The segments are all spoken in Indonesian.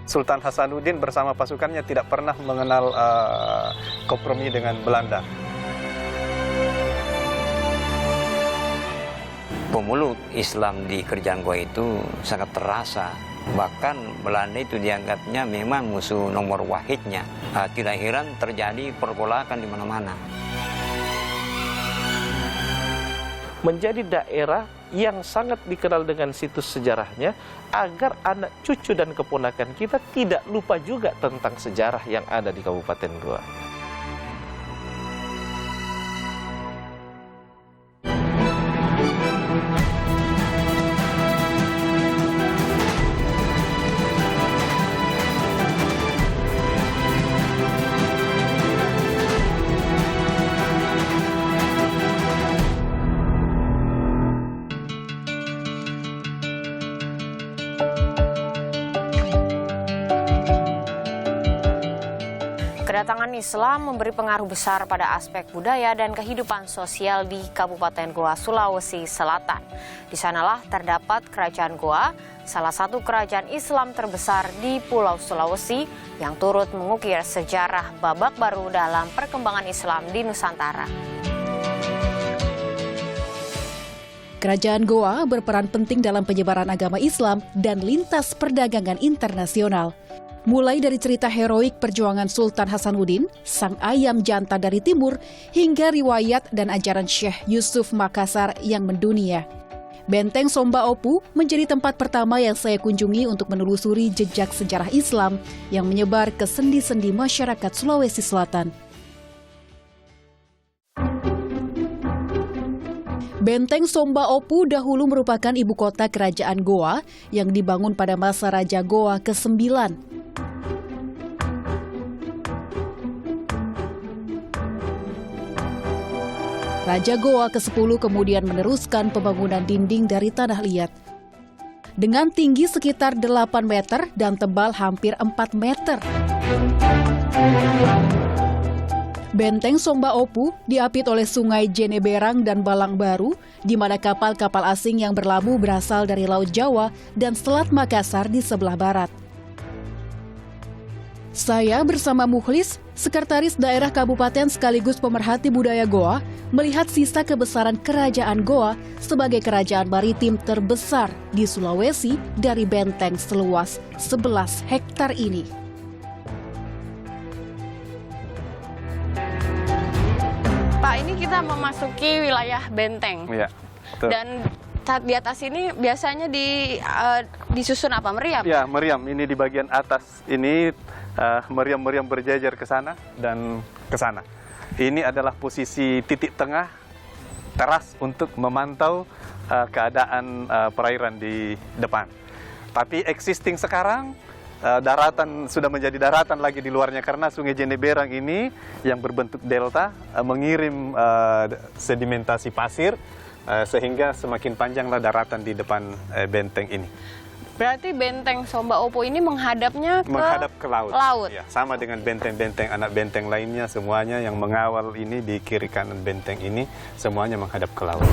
Sultan Hasanuddin bersama pasukannya tidak pernah mengenal kompromi dengan Belanda. Pemeluk Islam di Kerajaan Goa itu sangat terasa. Bahkan Belanda itu dianggapnya memang musuh nomor wahidnya. Tidak heran terjadi pergolakan di mana-mana. Menjadi daerah yang sangat dikenal dengan situs sejarahnya, agar anak cucu dan keponakan kita tidak lupa juga tentang sejarah yang ada di Kabupaten Goa. Kedatangan Islam memberi pengaruh besar pada aspek budaya dan kehidupan sosial di Kabupaten Goa, Sulawesi Selatan. Di sanalah terdapat Kerajaan Goa, salah satu kerajaan Islam terbesar di Pulau Sulawesi yang turut mengukir sejarah babak baru dalam perkembangan Islam di Nusantara. Kerajaan Goa berperan penting dalam penyebaran agama Islam dan lintas perdagangan internasional. Mulai dari cerita heroik perjuangan Sultan Hasanuddin, sang ayam jantan dari timur, hingga riwayat dan ajaran Syekh Yusuf Makassar yang mendunia. Benteng Somba Opu menjadi tempat pertama yang saya kunjungi untuk menelusuri jejak sejarah Islam yang menyebar ke sendi-sendi masyarakat Sulawesi Selatan. Benteng Somba Opu dahulu merupakan ibu kota kerajaan Goa yang dibangun pada masa Raja Goa ke-9. Raja Goa ke-10 kemudian meneruskan pembangunan dinding dari tanah liat. Dengan tinggi sekitar 8 meter dan tebal hampir 4 meter. Benteng Somba Opu diapit oleh sungai Jeneberang dan Balang Baru, di mana kapal-kapal asing yang berlabuh berasal dari Laut Jawa dan Selat Makassar di sebelah barat. Saya bersama Mukhlis, Sekretaris Daerah Kabupaten sekaligus pemerhati budaya Goa, melihat sisa kebesaran Kerajaan Goa sebagai kerajaan maritim terbesar di Sulawesi dari benteng seluas 11 hektar ini. Pak, ini kita memasuki wilayah benteng. Iya, betul. Dan di atas ini biasanya disusun apa? Meriam? Ya, meriam. Ini di bagian atas ini meriam-meriam berjajar ke sana dan ke sana. Ini adalah posisi titik tengah teras untuk memantau keadaan perairan di depan. Tapi existing sekarang daratan sudah menjadi daratan lagi di luarnya karena Sungai Jeneberang ini yang berbentuk delta mengirim sedimentasi pasir sehingga semakin panjanglah daratan di depan benteng ini. Berarti benteng Somba Opu ini menghadap ke laut. Ya, sama dengan benteng-benteng anak benteng lainnya, semuanya yang mengawal ini di kiri kanan benteng ini semuanya menghadap ke laut.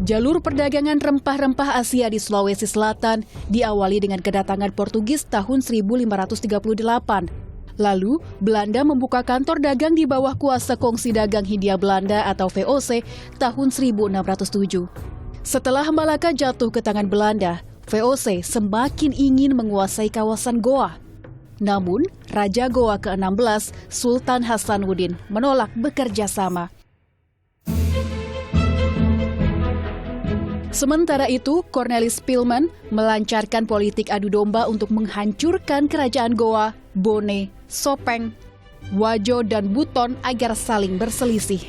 Jalur perdagangan rempah-rempah Asia di Sulawesi Selatan diawali dengan kedatangan Portugis tahun 1538. Lalu, Belanda membuka kantor dagang di bawah kuasa Kongsi Dagang Hindia Belanda atau VOC tahun 1607. Setelah Malaka jatuh ke tangan Belanda, VOC semakin ingin menguasai kawasan Goa. Namun, Raja Goa ke-16, Sultan Hasanuddin, menolak bekerja sama. Sementara itu, Cornelis Pilman melancarkan politik adu domba untuk menghancurkan kerajaan Goa, Bone, Sopeng, Wajo, dan Buton agar saling berselisih.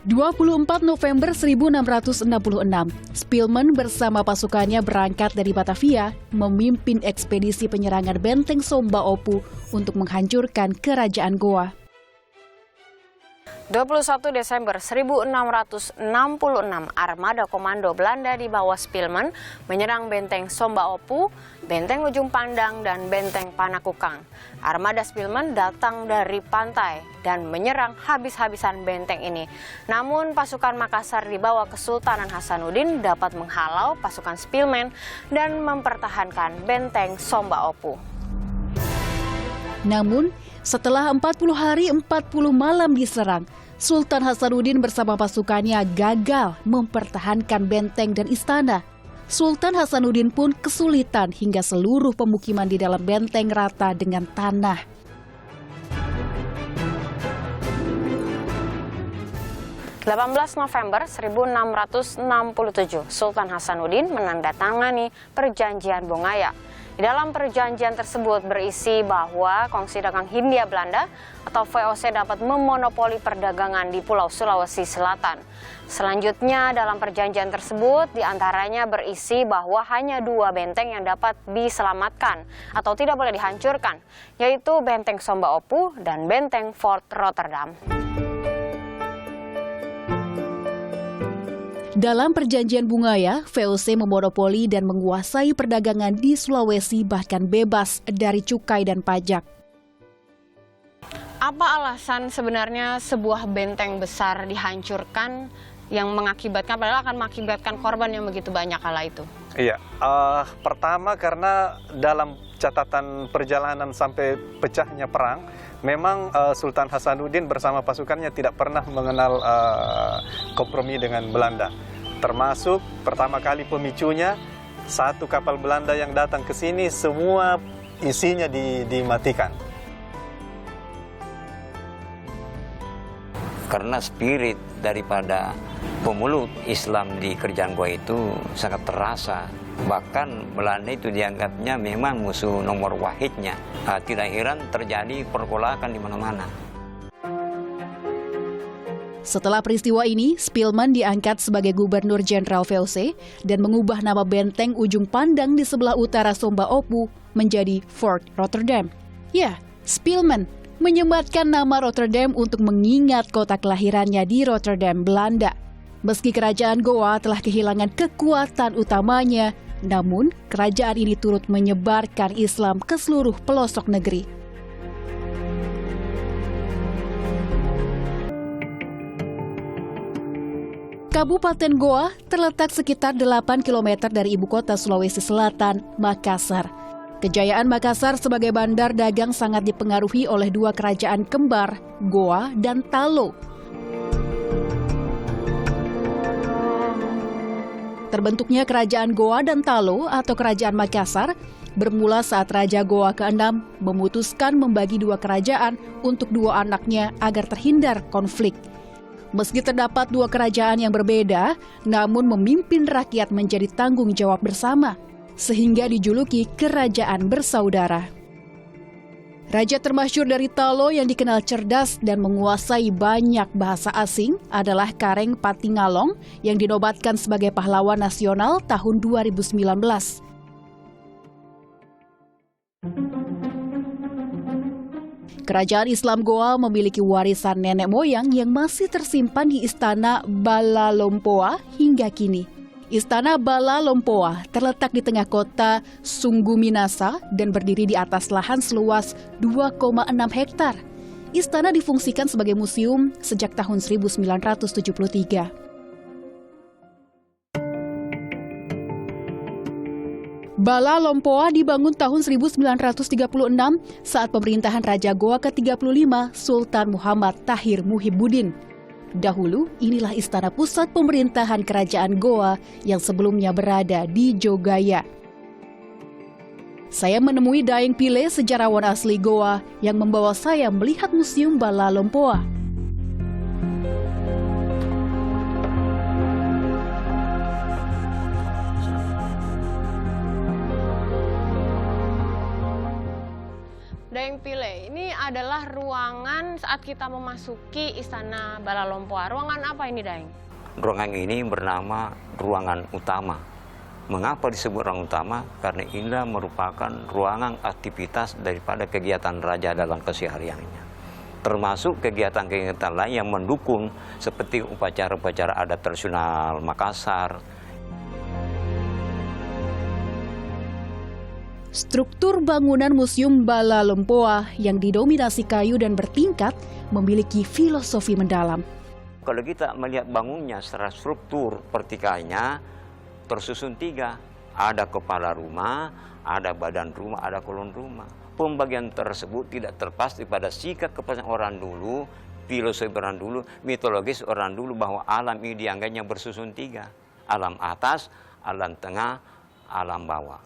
24 November 1666, Spilman bersama pasukannya berangkat dari Batavia, memimpin ekspedisi penyerangan benteng Somba Opu untuk menghancurkan kerajaan Goa. 21 Desember 1666, armada komando Belanda di bawah Spilman menyerang benteng Somba Opu, benteng Ujung Pandang, dan benteng Panakukang. Armada Spilman datang dari pantai dan menyerang habis-habisan benteng ini. Namun pasukan Makassar di bawah Kesultanan Hasanuddin dapat menghalau pasukan Spilman dan mempertahankan benteng Somba Opu. Namun, setelah 40 hari 40 malam diserang, Sultan Hasanuddin bersama pasukannya gagal mempertahankan benteng dan istana. Sultan Hasanuddin pun kesulitan hingga seluruh pemukiman di dalam benteng rata dengan tanah. November 1667, Sultan Hasanuddin menandatangani Perjanjian Bongaya. Di dalam perjanjian tersebut berisi bahwa Kongsi Dagang Hindia Belanda atau VOC dapat memonopoli perdagangan di Pulau Sulawesi Selatan. Selanjutnya dalam perjanjian tersebut diantaranya berisi bahwa hanya 2 benteng yang dapat diselamatkan atau tidak boleh dihancurkan, yaitu benteng Somba Opu dan benteng Fort Rotterdam. Dalam perjanjian Bongaya, VOC memonopoli dan menguasai perdagangan di Sulawesi bahkan bebas dari cukai dan pajak. Apa alasan sebenarnya sebuah benteng besar dihancurkan yang mengakibatkan, padahal akan mengakibatkan korban yang begitu banyak kala itu? Iya, pertama karena dalam catatan perjalanan sampai pecahnya perang, memang Sultan Hasanuddin bersama pasukannya tidak pernah mengenal kompromi dengan Belanda. Termasuk pertama kali pemicunya, satu kapal Belanda yang datang ke sini semua isinya dimatikan. Karena spirit daripada pemeluk Islam di Kerajaan Goa itu sangat terasa. Bahkan Belanda itu dianggapnya memang musuh nomor wahidnya. Tidak heran terjadi pergolakan di mana-mana. Setelah peristiwa ini, Spilman diangkat sebagai Gubernur Jenderal VOC dan mengubah nama benteng Ujung Pandang di sebelah utara Somba Opu menjadi Fort Rotterdam. Ya, Spilman menyematkan nama Rotterdam untuk mengingat kota kelahirannya di Rotterdam, Belanda. Meski kerajaan Goa telah kehilangan kekuatan utamanya, namun kerajaan ini turut menyebarkan Islam ke seluruh pelosok negeri. Kabupaten Goa terletak sekitar 8 km dari ibu kota Sulawesi Selatan, Makassar. Kejayaan Makassar sebagai bandar dagang sangat dipengaruhi oleh 2 kerajaan kembar, Goa dan Talo. Terbentuknya kerajaan Goa dan Talo atau kerajaan Makassar bermula saat Raja Goa ke-6 memutuskan membagi 2 kerajaan untuk 2 anaknya agar terhindar konflik. Meski terdapat 2 kerajaan yang berbeda, namun memimpin rakyat menjadi tanggung jawab bersama, sehingga dijuluki Kerajaan Bersaudara. Raja termasyhur dari Talo yang dikenal cerdas dan menguasai banyak bahasa asing adalah Kareng Patingalong yang dinobatkan sebagai pahlawan nasional tahun 2019. Kerajaan Islam Goa memiliki warisan nenek moyang yang masih tersimpan di Istana Bala Lompoa hingga kini. Istana Bala Lompoa terletak di tengah kota Sungguminasa dan berdiri di atas lahan seluas 2,6 hektar. Istana difungsikan sebagai museum sejak tahun 1973. Bala Lompoa dibangun tahun 1936 saat pemerintahan Raja Goa ke-35 Sultan Muhammad Tahir Muhibbuddin. Dahulu, inilah istana pusat pemerintahan Kerajaan Goa yang sebelumnya berada di Jogaya. Saya menemui Daeng Pile, sejarawan asli Goa, yang membawa saya melihat Museum Bala Lompoa. Daeng Pile, ini adalah ruangan saat kita memasuki Istana Bala Lompoa. Ruangan apa ini, Daeng? Ruangan ini bernama ruangan utama. Mengapa disebut ruangan utama? Karena ini merupakan ruangan aktivitas daripada kegiatan raja dalam kesehariannya. termasuk kegiatan-kegiatan lain yang mendukung seperti upacara-upacara adat tradisional Makassar. Struktur bangunan Museum Bala Lempoa yang didominasi kayu dan bertingkat memiliki filosofi mendalam. Kalau kita melihat bangunnya secara struktur vertikalnya tersusun 3. Ada kepala rumah, ada badan rumah, ada kolon rumah. Pembagian tersebut tidak terlepas pada sikap kepercayaan orang dulu, filosofi orang dulu, mitologis orang dulu bahwa alam ini dianggapnya bersusun 3. Alam atas, alam tengah, alam bawah.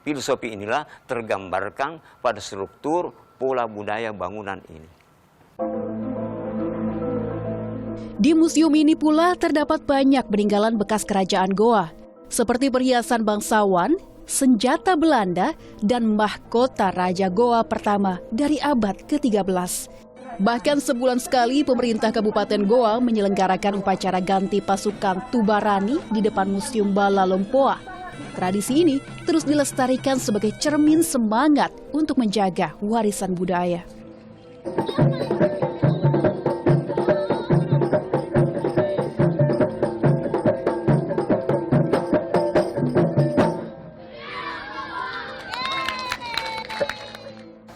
Filosofi inilah tergambarkan pada struktur pola budaya bangunan ini. Di museum ini pula terdapat banyak peninggalan bekas kerajaan Goa, seperti perhiasan bangsawan, senjata Belanda, dan mahkota Raja Goa pertama dari abad ke-13. Bahkan sebulan sekali pemerintah Kabupaten Goa menyelenggarakan upacara ganti pasukan Tubarani di depan Museum Bala Lempoa. Tradisi ini terus dilestarikan sebagai cermin semangat untuk menjaga warisan budaya.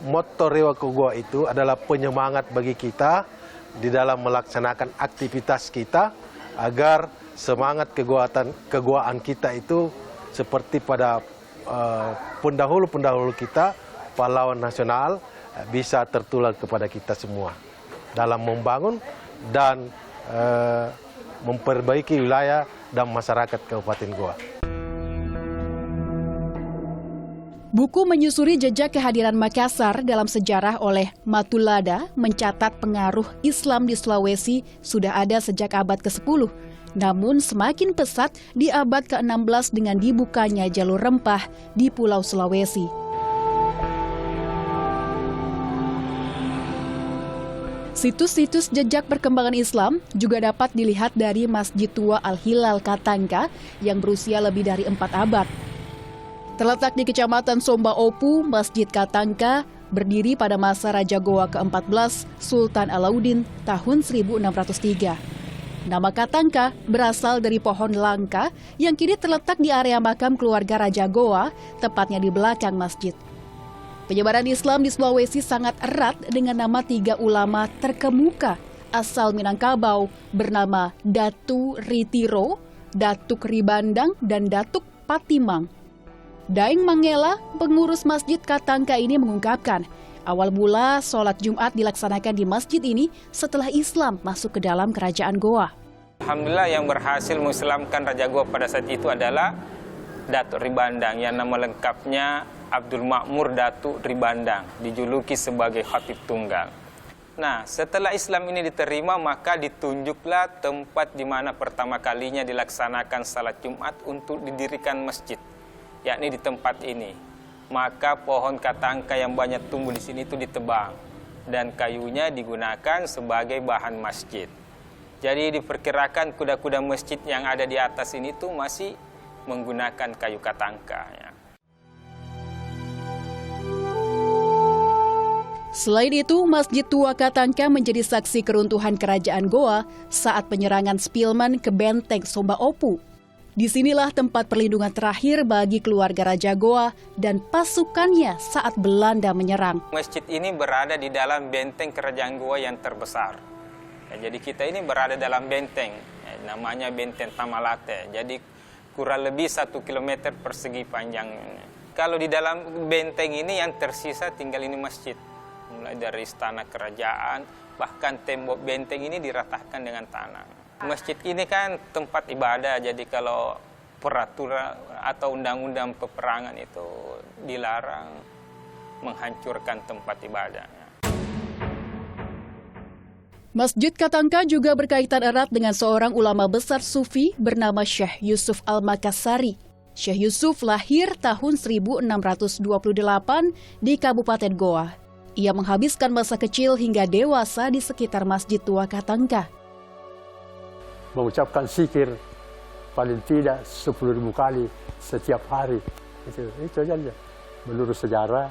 Motto Rewaku Goa itu adalah penyemangat bagi kita di dalam melaksanakan aktivitas kita agar semangat kegoaan kita itu seperti pada pendahulu-pendahulu kita, pahlawan nasional, bisa tertular kepada kita semua dalam membangun dan memperbaiki wilayah dan masyarakat Kabupaten Goa. Buku menyusuri jejak kehadiran Makassar dalam sejarah oleh Matulada mencatat pengaruh Islam di Sulawesi sudah ada sejak abad ke-10. Namun semakin pesat di abad ke-16 dengan dibukanya jalur rempah di Pulau Sulawesi. Situs-situs jejak perkembangan Islam juga dapat dilihat dari Masjid Tua Al-Hilal Katangka yang berusia lebih dari 4 abad. Terletak di Kecamatan Somba Opu, Masjid Katangka berdiri pada masa Raja Goa ke-14 Sultan Alauddin tahun 1603. Nama Katangka berasal dari pohon langka yang kini terletak di area makam keluarga Raja Goa, tepatnya di belakang masjid. Penyebaran Islam di Sulawesi sangat erat dengan nama 3 ulama terkemuka asal Minangkabau bernama Datu Ritiro, Datuk Ribandang, dan Datuk Patimang. Daeng Mangela, pengurus Masjid Katangka ini mengungkapkan, awal mula sholat Jumat dilaksanakan di masjid ini setelah Islam masuk ke dalam kerajaan Goa. Alhamdulillah yang berhasil mengislamkan Raja Goa pada saat itu adalah Datuk Ribandang yang nama lengkapnya Abdul Makmur Datuk Ribandang, dijuluki sebagai Khatib Tunggal. Nah, setelah Islam ini diterima, maka ditunjuklah tempat di mana pertama kalinya dilaksanakan salat Jumat untuk didirikan masjid, yakni di tempat ini. Maka pohon katangka yang banyak tumbuh di sini itu ditebang dan kayunya digunakan sebagai bahan masjid. Jadi diperkirakan kuda-kuda masjid yang ada di atas ini tuh masih menggunakan kayu katangka. Ya. Selain itu, Masjid Tua Katangka menjadi saksi keruntuhan kerajaan Goa saat penyerangan Spilman ke benteng Somba Opu. Disinilah tempat perlindungan terakhir bagi keluarga Raja Goa dan pasukannya saat Belanda menyerang. Masjid ini berada di dalam benteng kerajaan Goa yang terbesar. Ya, jadi kita ini berada dalam benteng, ya, namanya Benteng Tamalate. Jadi kurang lebih 1 kilometer persegi panjangnya. Kalau di dalam benteng ini yang tersisa tinggal ini masjid. Mulai dari istana kerajaan, bahkan tembok benteng ini diratakan dengan tanah. Masjid ini kan tempat ibadah, jadi kalau peraturan atau undang-undang peperangan itu dilarang menghancurkan tempat ibadah. Masjid Katangka juga berkaitan erat dengan seorang ulama besar Sufi bernama Syekh Yusuf Al-Makassari. Syekh Yusuf lahir tahun 1628 di Kabupaten Goa. Ia menghabiskan masa kecil hingga dewasa di sekitar Masjid Tua Katangka. Mengucapkan zikir paling tidak 10.000 kali setiap hari. Itu aja. Menurut sejarah,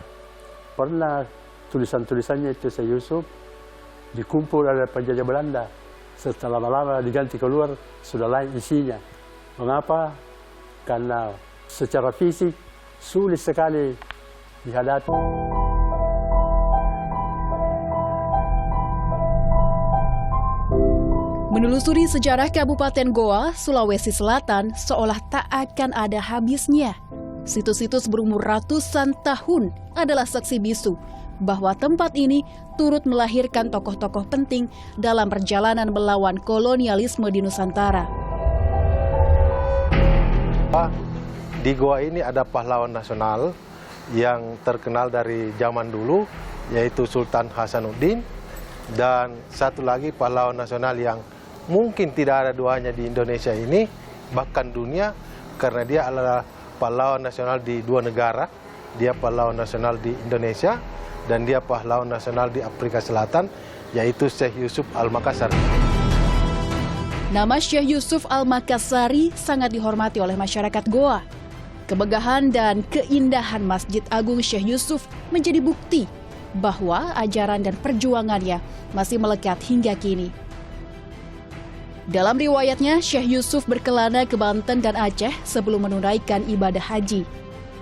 pernah tulisan-tulisannya itu Syekh Yusuf dikumpul oleh penjajah Belanda. Setelah lama-lama diganti keluar, sudah lain isinya. Mengapa? Karena secara fisik sulit sekali dihadapi. Menelusuri sejarah Kabupaten Goa, Sulawesi Selatan seolah tak akan ada habisnya. Situs-situs berumur ratusan tahun adalah saksi bisu bahwa tempat ini turut melahirkan tokoh-tokoh penting dalam perjalanan melawan kolonialisme di Nusantara. Di Goa ini ada pahlawan nasional yang terkenal dari zaman dulu, yaitu Sultan Hasanuddin, dan satu lagi pahlawan nasional yang mungkin tidak ada duanya di Indonesia ini, bahkan dunia, karena dia adalah pahlawan nasional di dua negara. Dia pahlawan nasional di Indonesia dan dia pahlawan nasional di Afrika Selatan, yaitu Syekh Yusuf Al-Makassari. Nama Syekh Yusuf Al-Makassari sangat dihormati oleh masyarakat Goa. Kemegahan dan keindahan Masjid Agung Syekh Yusuf menjadi bukti bahwa ajaran dan perjuangannya masih melekat hingga kini. Dalam riwayatnya, Syekh Yusuf berkelana ke Banten dan Aceh sebelum menunaikan ibadah haji.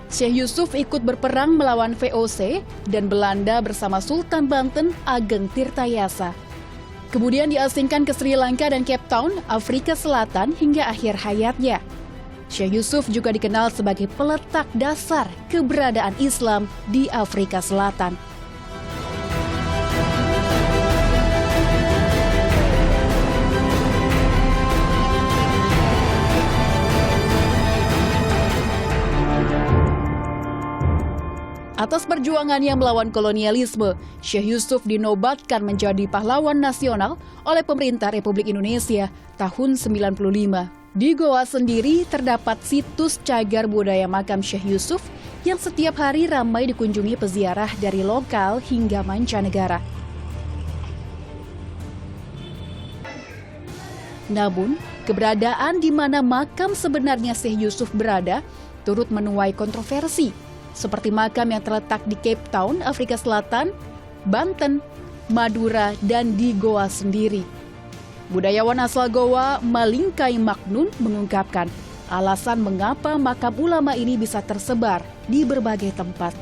Syekh Yusuf ikut berperang melawan VOC dan Belanda bersama Sultan Banten Ageng Tirtayasa. Kemudian diasingkan ke Sri Lanka dan Cape Town, Afrika Selatan hingga akhir hayatnya. Syekh Yusuf juga dikenal sebagai peletak dasar keberadaan Islam di Afrika Selatan. Atas perjuangannya melawan kolonialisme, Syekh Yusuf dinobatkan menjadi pahlawan nasional oleh pemerintah Republik Indonesia tahun 95. Di Goa sendiri terdapat situs cagar budaya makam Syekh Yusuf yang setiap hari ramai dikunjungi peziarah dari lokal hingga mancanegara. Namun, keberadaan di mana makam sebenarnya Syekh Yusuf berada turut menuai kontroversi, seperti makam yang terletak di Cape Town, Afrika Selatan, Banten, Madura, dan di Goa sendiri. Budayawan asal Goa, Malingkai Maknun, mengungkapkan alasan mengapa makam ulama ini bisa tersebar di berbagai tempat.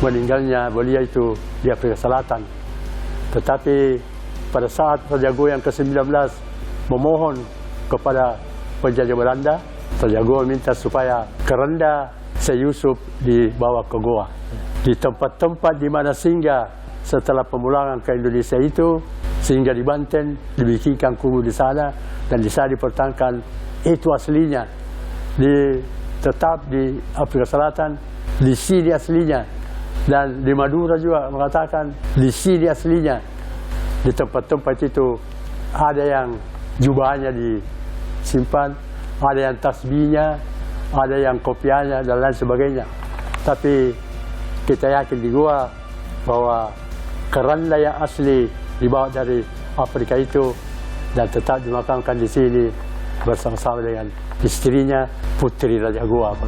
Meninggalnya beliau itu di Afrika Selatan. Tetapi pada saat Raja Goa yang ke-19 memohon kepada penjajah Belanda, Raja Goa minta supaya keranda Syekh Yusuf dibawa ke Goa. Di tempat-tempat di mana singgah setelah pemulangan ke Indonesia itu, sehingga di Banten dibikinkan kumuh di sana dan di sana dipertahankan itu aslinya. Tetap di Afrika Selatan di sini aslinya, dan di Madura juga mengatakan di sini aslinya. Di tempat-tempat itu ada yang jubahnya disimpan, ada yang tasbihnya, ada yang kopiahnya dan lain sebagainya. Tapi kita yakin di Goa bahwa keranda yang asli dibawa dari Afrika itu dan tetap dimakamkan di sini bersama-sama dengan istrinya, Putri Raja Goa.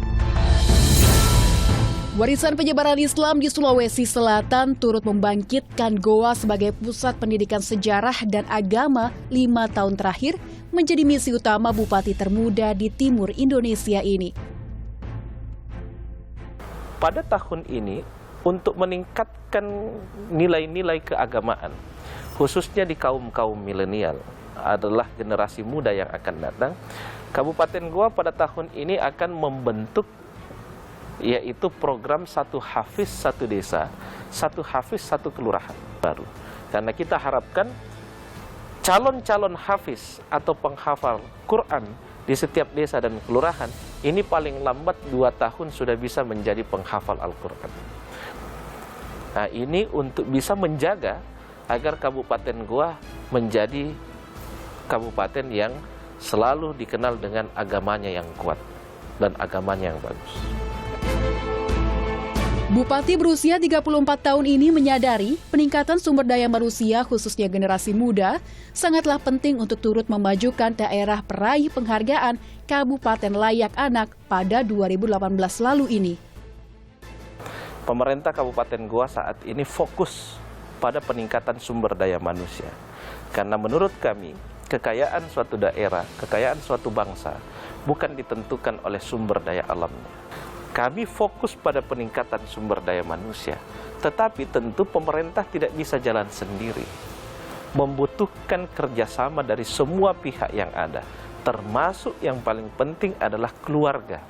Warisan penyebaran Islam di Sulawesi Selatan turut membangkitkan Goa sebagai pusat pendidikan sejarah dan agama 5 tahun terakhir menjadi misi utama Bupati termuda di timur Indonesia ini. Pada tahun ini, untuk meningkatkan nilai-nilai keagamaan, khususnya di kaum-kaum milenial, adalah generasi muda yang akan datang, Kabupaten Goa pada tahun ini akan membentuk yaitu program satu hafiz satu desa, satu hafiz satu kelurahan baru. Karena kita harapkan calon-calon hafiz atau penghafal Quran di setiap desa dan kelurahan ini paling lambat 2 tahun sudah bisa menjadi penghafal Al-Quran. Nah, ini untuk bisa menjaga agar Kabupaten Goa menjadi kabupaten yang selalu dikenal dengan agamanya yang kuat dan agamanya yang bagus. Bupati berusia 34 tahun ini menyadari peningkatan sumber daya manusia khususnya generasi muda sangatlah penting untuk turut memajukan daerah peraih penghargaan Kabupaten Layak Anak pada 2018 lalu ini. Pemerintah Kabupaten Goa saat ini fokus pada peningkatan sumber daya manusia. Karena menurut kami, kekayaan suatu daerah, kekayaan suatu bangsa bukan ditentukan oleh sumber daya alamnya. Kami fokus pada peningkatan sumber daya manusia, tetapi tentu pemerintah tidak bisa jalan sendiri. Membutuhkan kerjasama dari semua pihak yang ada, termasuk yang paling penting adalah keluarga.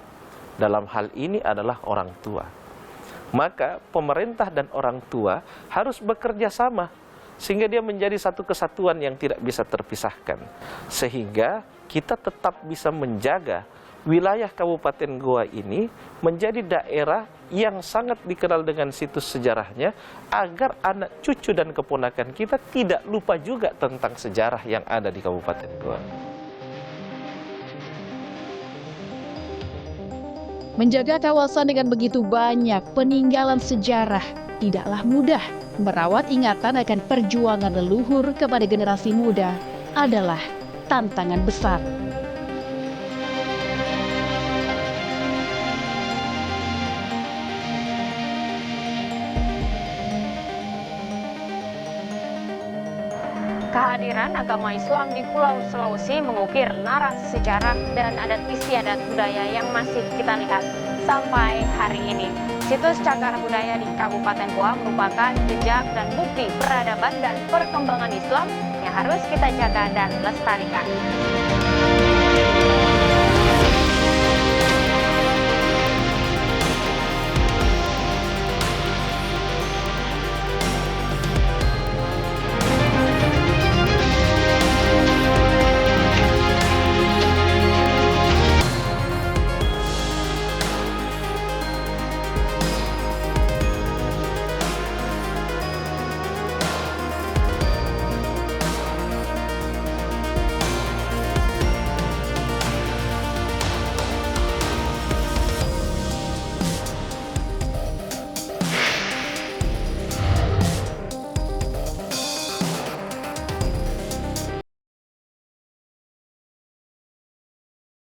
Dalam hal ini adalah orang tua. Maka pemerintah dan orang tua harus bekerja sama, sehingga dia menjadi satu kesatuan yang tidak bisa terpisahkan. Sehingga kita tetap bisa menjaga wilayah Kabupaten Goa ini menjadi daerah yang sangat dikenal dengan situs sejarahnya, agar anak cucu dan keponakan kita tidak lupa juga tentang sejarah yang ada di Kabupaten Goa. Menjaga kawasan dengan begitu banyak peninggalan sejarah tidaklah mudah. Merawat ingatan akan perjuangan leluhur kepada generasi muda adalah tantangan besar. Kehadiran agama Islam di Pulau Sulawesi mengukir narasi sejarah dan adat istiadat budaya yang masih kita lihat sampai hari ini. Situs Cagar Budaya di Kabupaten Goa merupakan jejak dan bukti peradaban dan perkembangan Islam yang harus kita jaga dan lestarikan.